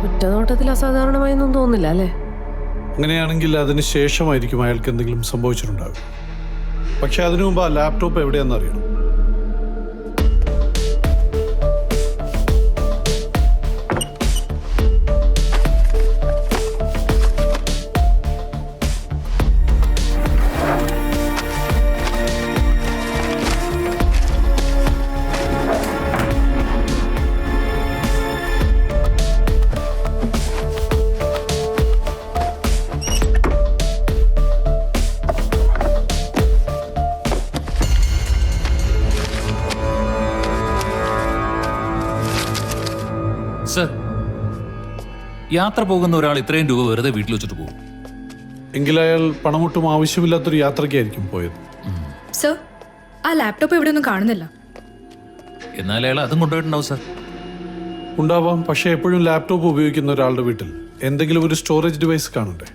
ഒറ്റനോട്ടത്തിൽ അസാധാരണമായൊന്നും തോന്നില്ല അല്ലേ? അങ്ങനെയാണെങ്കിൽ അതിന് ശേഷമായിരിക്കും അയാൾക്ക് എന്തെങ്കിലും സംഭവിച്ചിട്ടുണ്ടാകും. പക്ഷെ അതിനു മുമ്പ് ആ ലാപ്ടോപ്പ് എവിടെയാണെന്ന് അറിയണം. സർ, യാത്ര പോകുന്ന ഒരാൾ ഇത്രയും രൂപ വെറുതെ വീട്ടിൽ വെച്ചിട്ട് പോകും? എങ്കിൽ അയാൾ പണമൊട്ടും ആവശ്യമില്ലാത്തൊരു യാത്രയ്ക്കായിരിക്കും പോയത്. സർ, ആ ലാപ്ടോപ്പ് ഇവിടെ ഒന്നും കാണുന്നില്ല. എന്നാൽ അയാൾ അതും കൊണ്ടുപോയിട്ടുണ്ടാവും സർ. ഉണ്ടാവാം, പക്ഷേ എപ്പോഴും ലാപ്ടോപ്പ് ഉപയോഗിക്കുന്ന ഒരാളുടെ വീട്ടിൽ എന്തെങ്കിലും ഒരു സ്റ്റോറേജ് ഡിവൈസ് കാണണ്ടേ?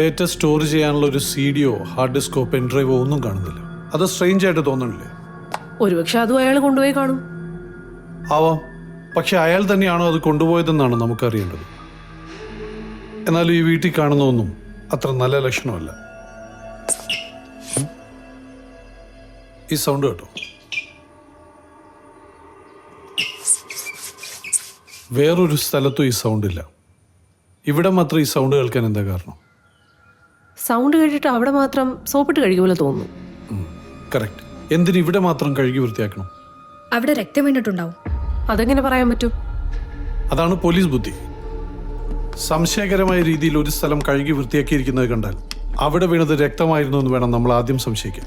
ഡേറ്റ സ്റ്റോർ ചെയ്യാനുള്ള ഒരു CD-യോ ഹാർഡ് ഡിസ്കോ പെൻഡ്രൈവോ ഒന്നും കാണുന്നില്ല. അത് സ്ട്രേഞ്ച് ആയിട്ട് തോന്നണില്ലേ? ഒരുപക്ഷെ അതും അയാൾ കൊണ്ടുപോയി കാണും. ആവാം, പക്ഷെ അയാൾ തന്നെയാണോ അത് കൊണ്ടുപോയതെന്നാണ് നമുക്കറിയേണ്ടത്. എന്നാലും ഈ വീട്ടിൽ കാണുന്നതൊന്നും അത്ര നല്ല ലക്ഷണമല്ല. ഈ സൗണ്ട് കേട്ടോ. വേറൊരു സ്ഥലത്തും ഈ സൗണ്ട് ഇല്ല. ഇവിടെ മാത്രം ഈ സൗണ്ട് കേൾക്കാൻ എന്താ കാരണം? സൗണ്ട് കേട്ടിട്ട് അവിടെ മാത്രം സോപ്പിട്ട് കഴിക്കുമല്ലോ തോന്നുന്നു. കറക്റ്റ്. എന്തിന് ഇവിടെ മാത്രം കഴുകി വൃത്തിയാക്കണം? അവിടെ രക്തം വീണിട്ടുണ്ടാവും. അതെങ്ങനെ പറയാൻ പറ്റും? അതാണ് പോലീസ് ബുദ്ധി. സംശയകരമായ രീതിയിൽ ഒരു സ്ഥലം കഴുകി വൃത്തിയാക്കിയിരിക്കുന്നത് കണ്ടാൽ അവിടെ വീണത് രക്തമായിരുന്നു എന്ന് വേണം നമ്മൾ ആദ്യം സംശയിക്കാൻ.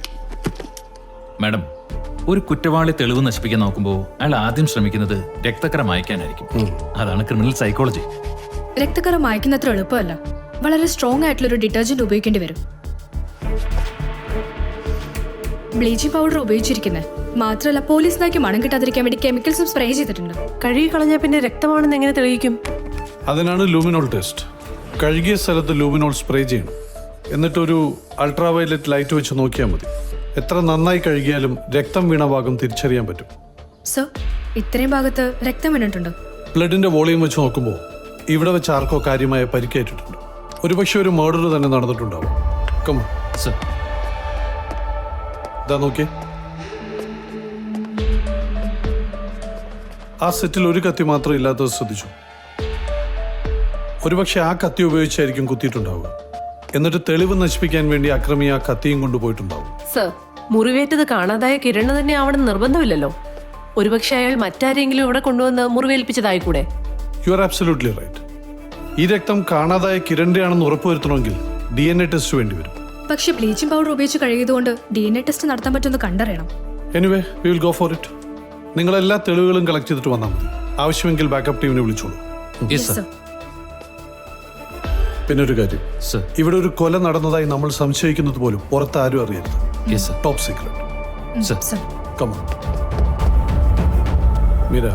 മാഡം, ഒരു കുറ്റവാളി തെളിവ് നശിപ്പിക്കാൻ നോക്കുമ്പോൾ അയാൾ ആദ്യം ശ്രമിക്കുന്നത് രക്തക്കറ മായ്ക്കാനായിരിക്കും. അതാണ് ക്രിമിനൽ സൈക്കോളജി. രക്തക്കറ മായ്ക്കുന്നത്ര എളുപ്പമല്ല. വളരെ സ്ട്രോങ് ആയിട്ടുള്ള ഒരു ഡിറ്റർജന്റ് ഉപയോഗിക്കേണ്ടി വരും. ബ്ലീച്ചിങ് പൗഡർ ഉപയോഗിച്ചിരിക്കുന്നത് മാത്രമല്ല, പോലീസ് നായ്ക്ക് മണം കിട്ടാതിരിക്കാൻ വേണ്ടി കെമിക്കൽസും സ്പ്രേ ചെയ്തിട്ടുണ്ട്. കഴുകി കളഞ്ഞാൽ പിന്നെ രക്തമാണെന്ന് എങ്ങനെ തെളിയിക്കും? അതിനാണ് ലൂമിനോൾ ടെസ്റ്റ്. കഴുകിയ സ്ഥലത്ത് ലൂമിനോൾ സ്പ്രേ ചെയ്യണം. എന്നിട്ടൊരു അൾട്രാവയലറ്റ് ലൈറ്റ് വെച്ച് നോക്കിയാൽ മതി. എത്ര നന്നായി കഴുകിയാലും രക്തം വീണ ഭാഗം തിരിച്ചറിയാൻ പറ്റും. സർ, ഇത്രയും ഭാഗത്ത് രക്തം വീണിട്ടുണ്ട്. ബ്ലഡിന്റെ വോളിയം വെച്ച് നോക്കുമ്പോൾ ഇവിടെ വെച്ച് ആർക്കോ കാര്യമായ പരിക്കേറ്റിട്ടുണ്ട്. ഒരുപക്ഷെ ഒരു മർഡർ തന്നെ നടന്നിട്ടുണ്ടാവും. Come on sir. ഇതാ നോക്കിയേ. ആ സെറ്റിൽ ഒരു കത്തി മാത്രം ഇല്ലാത്തത് ശ്രദ്ധിച്ചു. ഒരുപക്ഷെ ആ കത്തി ഉപയോഗിച്ചായിരിക്കും കുത്തിയിട്ടുണ്ടാവുക. എന്നിട്ട് തെളിവ് നശിപ്പിക്കാൻ വേണ്ടി അക്രമി ആ കത്തിയും കൊണ്ടുപോയിട്ടുണ്ടാവും. സർ, മുറിവേറ്റത് കാണാതായ കിരണ് തന്നെ ആവണം നിർബന്ധമില്ലല്ലോ. ഒരുപക്ഷെ അയാൾ മറ്റാരെങ്കിലും ഇവിടെ കൊണ്ടുവന്ന് മുറിവേൽപ്പിച്ചതായിക്കൂടെ? You are absolutely right. ഈ രക്തം കാണാതായ കിരണിന്റെ ആണെന്ന് ഉറപ്പുവരുത്തണമെങ്കിൽ DNA ടെസ്റ്റ് വേണ്ടി വരും. പക്ഷെ ബ്ലീച്ചിങ് പൗഡർ ഉപയോഗിച്ച് കഴുകിയതുകൊണ്ട് DNA ടെസ്റ്റ് നടത്താൻ പറ്റുമെന്ന് കണ്ടറിയണം. Anyway, we will go for it. നിങ്ങൾ എല്ലാ തെളിവുകളും കളക്ട് ചെയ്തിട്ട് വന്നാൽ മതി. ആവശ്യമെങ്കിൽ ബാക്കപ്പ് ടീമിനെ വിളിച്ചോളൂ. Yes sir. പിന്നെ ഒരു കാര്യം, സർ. ഇവിടെ ഒരു കൊല നടന്നതായി നമ്മൾ സംശയിക്കുന്നത് പോലും പുറത്ത് ആരും അറിയരുത്. Yes sir. Top secret. Sir. Come on Meera.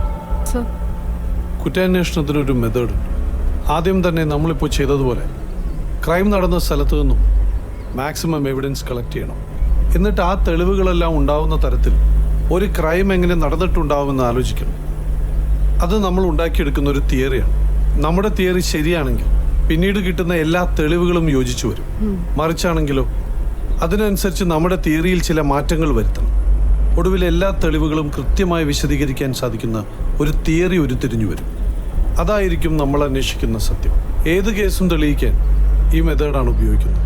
Sir, കുറ്റാന്വേഷണത്തിന് ഒരു മെത്തേഡ് ഉണ്ട്. ആദ്യം തന്നെ നമ്മളിപ്പോൾ ചെയ്തതുപോലെ ക്രൈം നടന്ന സ്ഥലത്തു നിന്നും മാക്സിമം എവിഡൻസ് കളക്ട് ചെയ്യണം. എന്നിട്ട് ആ തെളിവുകളെല്ലാം ഉണ്ടാവുന്ന തരത്തിൽ ഒരു ക്രൈം എങ്ങനെ നടന്നിട്ടുണ്ടാവുമെന്ന് ആലോചിക്കണം. അത് നമ്മൾ ഉണ്ടാക്കിയെടുക്കുന്ന ഒരു തിയറിയാണ്. നമ്മുടെ തിയറി ശരിയാണെങ്കിൽ പിന്നീട് കിട്ടുന്ന എല്ലാ തെളിവുകളും യോജിച്ചു വരും. മറിച്ചാണെങ്കിലോ അതിനനുസരിച്ച് നമ്മുടെ തിയറിയിൽ ചില മാറ്റങ്ങൾ വരുത്തണം. ഒടുവിൽ എല്ലാ തെളിവുകളും കൃത്യമായി വിശദീകരിക്കാൻ സാധിക്കുന്ന ഒരു തിയറി ഉരുത്തിരിഞ്ഞു വരും. അതായിരിക്കും നമ്മൾ അന്വേഷിക്കുന്ന സത്യം. ഏത് കേസും തെളിയിക്കാൻ ഈ മെത്തേഡാണ് ഉപയോഗിക്കുന്നത്.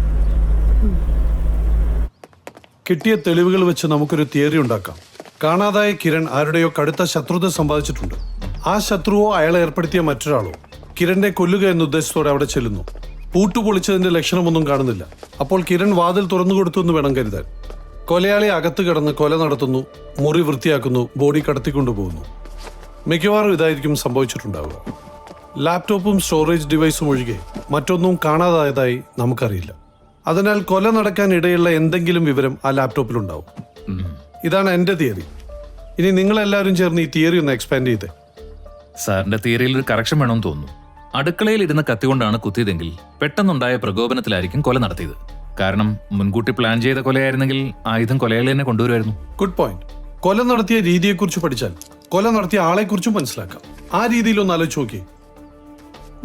കിട്ടിയ തെളിവുകൾ വെച്ച് നമുക്കൊരു തിയറി ഉണ്ടാക്കാം. കാണാതായ കിരൺ ആരുടെയോ കടുത്ത ശത്രുത സമ്പാദിച്ചിട്ടുണ്ട്. ആ ശത്രുവോ അയാളെ ഏർപ്പെടുത്തിയ മറ്റൊരാളോ കിരണിനെ കൊല്ലുക എന്ന ഉദ്ദേശത്തോടെ അവിടെ ചെല്ലുന്നു. പൂട്ടുപൊളിച്ചതിന്റെ ലക്ഷണമൊന്നും കാണുന്നില്ല. അപ്പോൾ കിരൺ വാതിൽ തുറന്നു കൊടുത്തു എന്ന് വേണം കരുതാൻ. കൊലയാളി അകത്ത് കിടന്ന് കൊല നടത്തുന്നു, മുറി വൃത്തിയാക്കുന്നു, ബോഡി കടത്തിക്കൊണ്ടുപോകുന്നു. മിക്കവാറും ഇതായിരിക്കും സംഭവിച്ചിട്ടുണ്ടാവുക. ലാപ്ടോപ്പും സ്റ്റോറേജ് ഡിവൈസും ഒഴികെ മറ്റൊന്നും കാണാതായതായി നമുക്കറിയില്ല. അതിനാൽ കൊല നടക്കാൻ ഇടയുള്ള എന്തെങ്കിലും വിവരം ആ ലാപ്ടോപ്പിലുണ്ടാവും. ഇതാണ് എൻ്റെ തിയറി. ഇനി നിങ്ങളെല്ലാവരും ചേർന്ന് ഈ തിയറി ഒന്ന് എക്സ്പാൻഡ് ചെയ്തേ. സാറിന്റെ തിയറിയിൽ ഒരു കറക്ഷൻ വേണമെന്ന് തോന്നുന്നു. അടുക്കളയിൽ ഇരുന്ന കത്തി കൊണ്ടാണ് കുത്തിയതെങ്കിൽ പെട്ടെന്നുണ്ടായ പ്രകോപനത്തിലായിരിക്കും കൊല നടത്തിയത്. കാരണം മുൻകൂട്ടി പ്ലാൻ ചെയ്ത കൊലയായിരുന്നെങ്കിൽ ആയുധം കൊലയാളി തന്നെ കൊണ്ടുവരുമായിരുന്നു. Good point. കൊല നടത്തിയ രീതിയെക്കുറിച്ച് പഠിച്ചാൽ കൊല നടത്തിയ ആളെക്കുറിച്ചും മനസ്സിലാക്കാം. ആ രീതിയിലൊന്ന് ആലോചിച്ച് നോക്കി.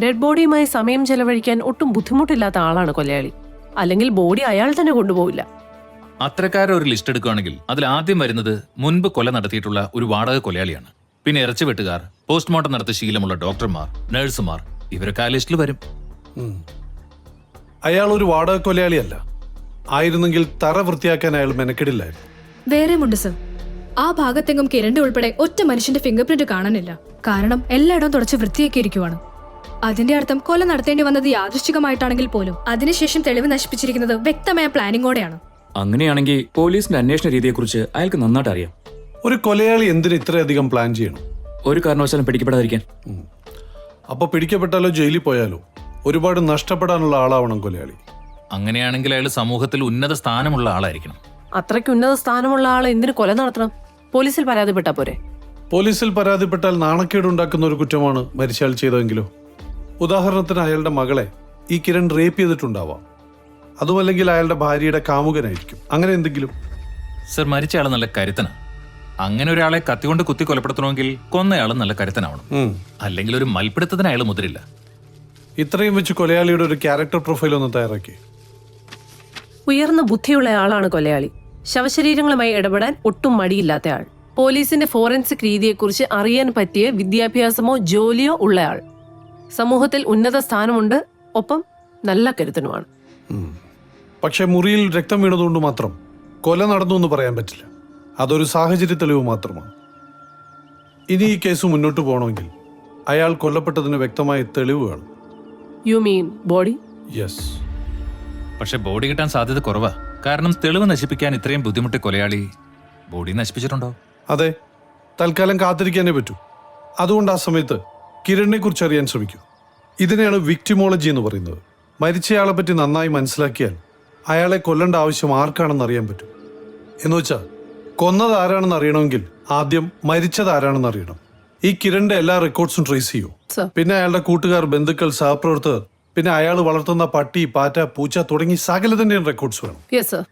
ഡെഡ് ബോഡിയുമായി സമയം ചെലവഴിക്കാൻ ഒട്ടും ബുദ്ധിമുട്ടില്ലാത്ത ആളാണ് കൊലയാളി. അല്ലെങ്കിൽ ബോഡി അയാൾ തന്നെ കൊണ്ടുപോവില്ല. അത്തരക്കാരെ ഒരു ലിസ്റ്റ് എടുക്കുകയാണെങ്കിൽ അതിൽ ആദ്യം വരുന്നത് മുൻപ് കൊല നടത്തിയിട്ടുള്ള ഒരു വാടക കൊലയാളിയാണ്. പിന്നെ ഇറച്ചിവെട്ടുകാർ, പോസ്റ്റ്മോർട്ടം നടത്തിയ ശീലമുള്ള ഡോക്ടർമാർ, നഴ്സുമാർ, ഇവരൊക്കെ ആ ലിസ്റ്റിൽ വരും. അയാൾ ഒരു വാടക കൊലയാളിയല്ല. ആയിരുന്നെങ്കിൽ തറ വൃത്തിയാക്കാൻ അയാൾ മെനക്കെടില്ലായിരുന്നു. വേറെയുമുണ്ട് സർ. ആ ഭാഗത്തെങ്ങും കിരണിന്റെ ഉൾപ്പെടെ ഒറ്റ മനുഷ്യന്റെ ഫിംഗർ പ്രിന്റ് കാണാനില്ല. കാരണം എല്ലായിടവും തുടച്ച് വൃത്തിയാക്കിയിരിക്കുവാണ്. അതിന്റെ അർത്ഥം കൊല നടത്തേണ്ടി വന്നത് യാദൃശ്ചികമായിട്ടാണെങ്കിൽ പോലും അതിനുശേഷം തെളിവ് നശിപ്പിച്ചിരിക്കുന്നത് വ്യക്തമായ പ്ലാനിങ്ങോടെയാണ്. അങ്ങനെയാണെങ്കിൽ പോലീസിന്റെ അന്വേഷണ രീതിയെക്കുറിച്ച് അയാൾക്ക് നന്നായിട്ട് അറിയാം. ഒരു കൊലയാളി എന്തിന് ഇത്രയധികം പ്ലാൻ ചെയ്യണം? ഒരു കാരണവശാലും പിടിക്കപ്പെടാതിരിക്കാൻ. അപ്പൊ പിടിക്കപ്പെട്ടാലോ ജയിലിൽ പോയാലോ ഒരുപാട് നഷ്ടപ്പെടാനുള്ള ആളാവണം കൊലയാളി. അങ്ങനെയാണെങ്കിൽ അയാൾ സമൂഹത്തിൽ ഉന്നത സ്ഥാനമുള്ള ആളായിരിക്കണം. അത്രയ്ക്ക് ഉന്നത സ്ഥാനമുള്ള ആൾ എന്തിനു കൊല നടത്തണം? പോലീസിൽ പരാതിപ്പെട്ടാ പോരെ? പോലീസിൽ പരാതിപ്പെട്ടാൽ നാണക്കേടുണ്ടാക്കുന്ന ഒരു കുറ്റമാണ് മരിച്ചയാൾ ചെയ്തതെങ്കിലോ? ഉദാഹരണത്തിന് അയാളുടെ മകളെ ഈ കിരൺ റേപ്പ് ചെയ്തിട്ടുണ്ടാവാം. അതുമല്ലെങ്കിൽ അയാളുടെ ഭാര്യയുടെ കാമുകനായിരിക്കും. അങ്ങനെ എന്തെങ്കിലും. സർ, മരിച്ച ആൾ നല്ല കരുത്തനാണ്. അങ്ങനെ ഒരാളെ കത്തികൊണ്ട് കുത്തി കൊലപ്പെടുത്തണമെങ്കിൽ കൊന്നയാൾ നല്ല കരുത്തനാവണം. അല്ലെങ്കിൽ ഒരു മൽപ്പിടുത്തത്തിന് അയാൾ മുതിരില്ല. ഇത്രയും വെച്ച് കൊലയാളിയുടെ ഒരു ക്യാരക്ടർ പ്രൊഫൈൽ ഒന്ന് തയ്യാറാക്കി. ഉയർന്ന ബുദ്ധിയുള്ള ആളാണ് കൊലയാളി. ശവശരീരങ്ങളുമായി ഇടപെടാൻ ഒട്ടും മടിയില്ലാത്ത ആൾ. പോലീസിന്റെ ഫോറൻസിക് രീതിയെക്കുറിച്ച് അറിയാൻ പറ്റിയ വിദ്യാഭ്യാസമോ ജോലിയോ ഉള്ളയാൾ. സമൂഹത്തിൽ ഉന്നത സ്ഥാനമുണ്ട്, ഒപ്പം നല്ല കരുത്തനുമാണ്. പക്ഷെ മുറിയിൽ രക്തം വീണതുകൊണ്ട് മാത്രം കൊല നടന്നു എന്ന് പറയാൻ പറ്റില്ല. അതൊരു സാഹചര്യ തെളിവ് മാത്രമാണ്. ഇനി ഈ കേസ് മുന്നോട്ട് പോകണമെങ്കിൽ അയാൾ കൊല്ലപ്പെട്ടതിന് വ്യക്തമായ തെളിവ് വേണം. You mean body? യെസ്. പക്ഷെ ബോഡി കിട്ടാൻ സാധ്യത കുറവാ. കാരണം തെളിവ് നശിപ്പിക്കാൻ ഇത്രയും ബുദ്ധിമുട്ടി കൊലയാളി ബോഡി നശിപ്പിച്ചിട്ടുണ്ടോ? അതെ, തൽക്കാലം കാത്തിരിക്കാനേ പറ്റൂ. അതുകൊണ്ട് ആ സമയത്ത് കിരണിനെ കുറിച്ച് അറിയാൻ ശ്രമിക്കൂ. ഇതിനെയാണ് വിക്ടിമോളജി എന്ന് പറയുന്നത്. മരിച്ചയാളെ പറ്റി നന്നായി മനസ്സിലാക്കിയാൽ അയാളെ കൊല്ലേണ്ട ആവശ്യം ആർക്കാണെന്ന് അറിയാൻ പറ്റും. എന്ന് വെച്ചാൽ കൊന്നത് ആരാണെന്ന് അറിയണമെങ്കിൽ ആദ്യം മരിച്ചത് ആരാണെന്ന് അറിയണം. ഈ കിരണിന്റെ എല്ലാ റെക്കോർഡ്സും ട്രേസ് ചെയ്യൂ. പിന്നെ അയാളുടെ കൂട്ടുകാർ, ബന്ധുക്കൾ, സഹപ്രവർത്തകർ, പിന്നെ അയാൾ വളർത്തുന്ന പട്ടി, പാറ്റ, പൂച്ച തുടങ്ങി സകലതിന്റെയും റെക്കോർഡ്സ് വേണം. Yes sir.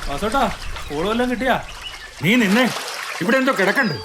വാസോട്ടാ, ഓളെല്ലാം കിട്ടിയാ? നീ നിന്നെ ഇവിടെ എന്തോ കിടക്കണ്ട്.